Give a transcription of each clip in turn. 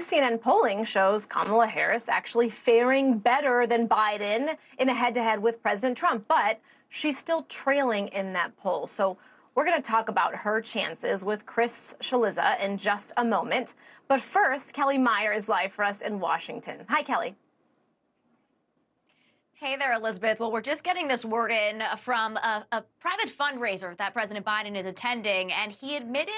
CNN polling shows Kamala Harris actually faring better than Biden in a head-to-head with President Trump, but she's still trailing in that poll. So we're going to talk about her chances with Chris Cillizza in just a moment. But first, Kellie Meyer is live for us in Washington. Hi, Kellie. Hey there, Elizabeth. Well, we're just getting this word in from a private fundraiser that President Biden is attending, and he admitted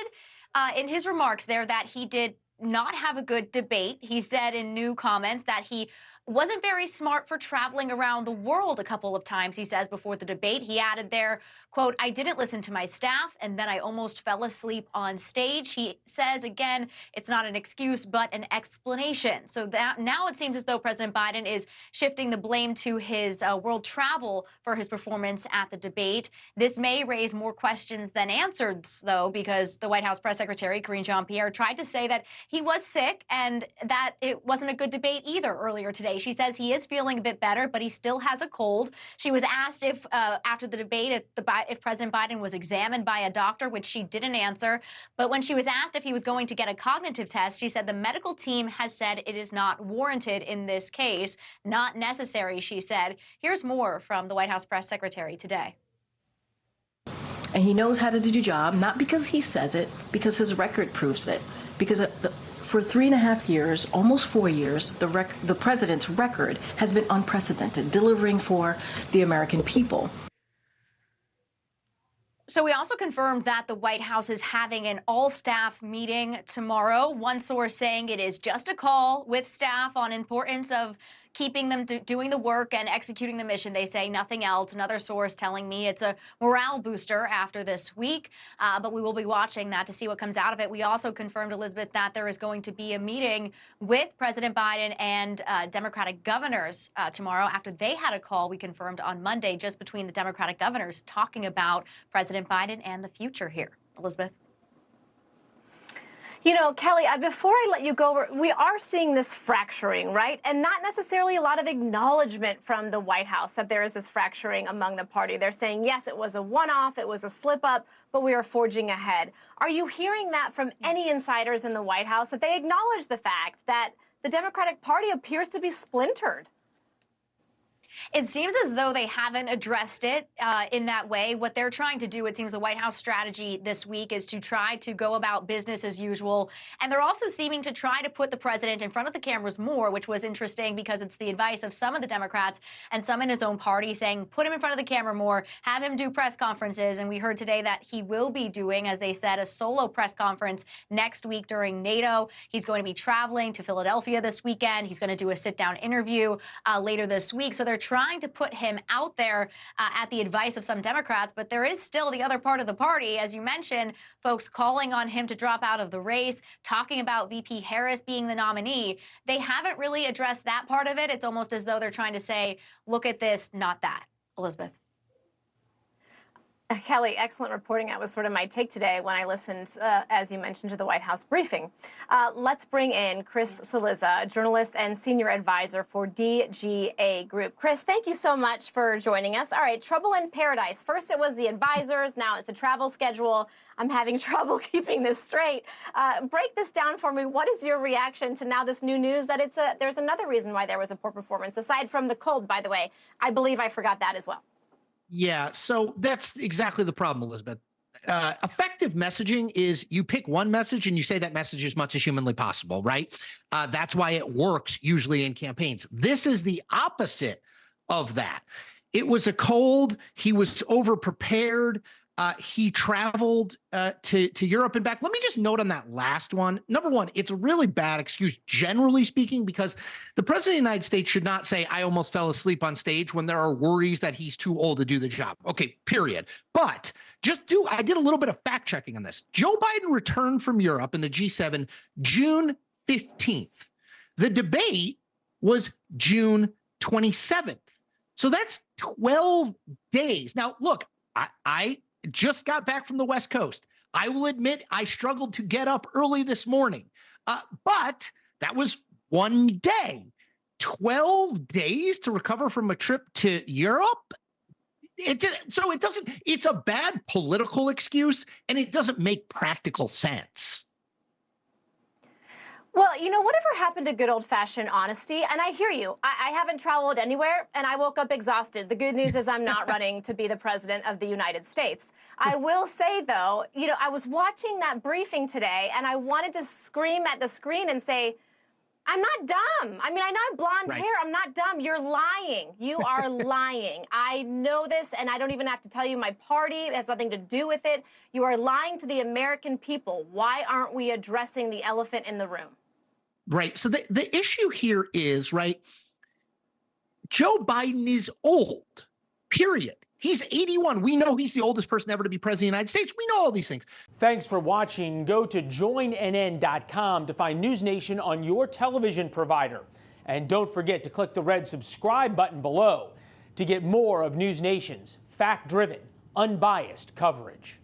in his remarks there that he did not have a good debate. He said in new comments that he wasn't very smart for traveling around the world a couple of times, he says, before the debate. He added there, quote, "I didn't listen to my staff, and then I almost fell asleep on stage." He says, again, it's not an excuse, but an explanation. So that now it seems as though President Biden is shifting the blame to his world travel for his performance at the debate. This may raise more questions than answers, though, because the White House press secretary, Karine Jean-Pierre, tried to say that he was sick and that it wasn't a good debate either earlier today. She says he is feeling a bit better, but he still has a cold. She was asked if after the debate if President Biden was examined by a doctor, which she didn't answer. But when she was asked if he was going to get a cognitive test, she said the medical team has said it is not warranted in this case, not necessary, she said. Here's more from the White House press secretary today. And he knows how to do the job, not because he says it, because his record proves it. Because for 3.5 years, almost 4 years, the president's record has been unprecedented, delivering for the American people. So we also confirmed that the White House is having an all-staff meeting tomorrow. One source saying it is just a call with staff on importance of keeping them doing the work and executing the mission. They say nothing else. Another source telling me it's a morale booster after this week, but we will be watching that to see what comes out of it. We also confirmed, Elizabeth, that there is going to be a meeting with President Biden and Democratic governors tomorrow after they had a call, we confirmed on Monday, just between the Democratic governors talking about President Biden and the future here. Elizabeth? You know, Kellie, before I let you go, we are seeing this fracturing, right? And not necessarily a lot of acknowledgement from the White House that there is this fracturing among the party. They're saying, yes, it was a one-off, it was a slip-up, but we are forging ahead. Are you hearing that from any insiders in the White House, that they acknowledge the fact that the Democratic Party appears to be splintered? It seems as though they haven't addressed it in that way. What they're trying to do, it seems the White House strategy this week is to try to go about business as usual. And they're also seeming to try to put the president in front of the cameras more, which was interesting because it's the advice of some of the Democrats and some in his own party saying, put him in front of the camera more, have him do press conferences. And we heard today that he will be doing, as they said, a solo press conference next week during NATO. He's going to be traveling to Philadelphia this weekend. He's going to do a sit-down interview later this week. So they're trying to put him out there at the advice of some Democrats, but there is still the other part of the party, as you mentioned, folks calling on him to drop out of the race, talking about VP Harris being the nominee. They haven't really addressed that part of it. It's almost as though they're trying to say, look at this, not that. Elizabeth. Kellie, excellent reporting. That was sort of my take today when I listened, as you mentioned, to the White House briefing. Let's bring in Chris Cillizza, journalist and senior advisor for DGA Group. Chris, thank you so much for joining us. All right, trouble in paradise. First it was the advisors, now it's the travel schedule. I'm having trouble keeping this straight. Break this down for me. What is your reaction to now this new news that there's another reason why there was a poor performance, aside from the cold, by the way? I believe I forgot that as well. Yeah, so that's exactly the problem, Elizabeth. Effective messaging is you pick one message and you say that message as much as humanly possible, right? That's why it works usually in campaigns. This is the opposite of that. It was a cold. He was over-prepared. He traveled to Europe and back. Let me just note on that last one. Number one, it's a really bad excuse, generally speaking, because the president of the United States should not say, I almost fell asleep on stage when there are worries that he's too old to do the job. Okay, period. But I did a little bit of fact checking on this. Joe Biden returned from Europe in the G7 June 15th. The debate was June 27th. So that's 12 days. Now, look, I just got back from the West Coast. I will admit I struggled to get up early this morning, but that was one day. 12 days to recover from a trip to Europe? It's a bad political excuse, and it doesn't make practical sense. Well, whatever happened to good old-fashioned honesty? And I hear you. I haven't traveled anywhere, and I woke up exhausted. The good news is I'm not running to be the president of the United States. I will say, though, I was watching that briefing today, and I wanted to scream at the screen and say, I'm not dumb. I mean, I know I have blonde hair. I'm not dumb. You're lying. You are lying. I know this, and I don't even have to tell you my party. It has nothing to do with it. You are lying to the American people. Why aren't we addressing the elephant in the room? Right. So the issue here is, right, Joe Biden is old, period. He's 81. We know he's the oldest person ever to be president of the United States. We know all these things. Thanks for watching. Go to joinnn.com to find NewsNation on your television provider. And don't forget to click the red subscribe button below to get more of NewsNation's fact-driven, unbiased coverage.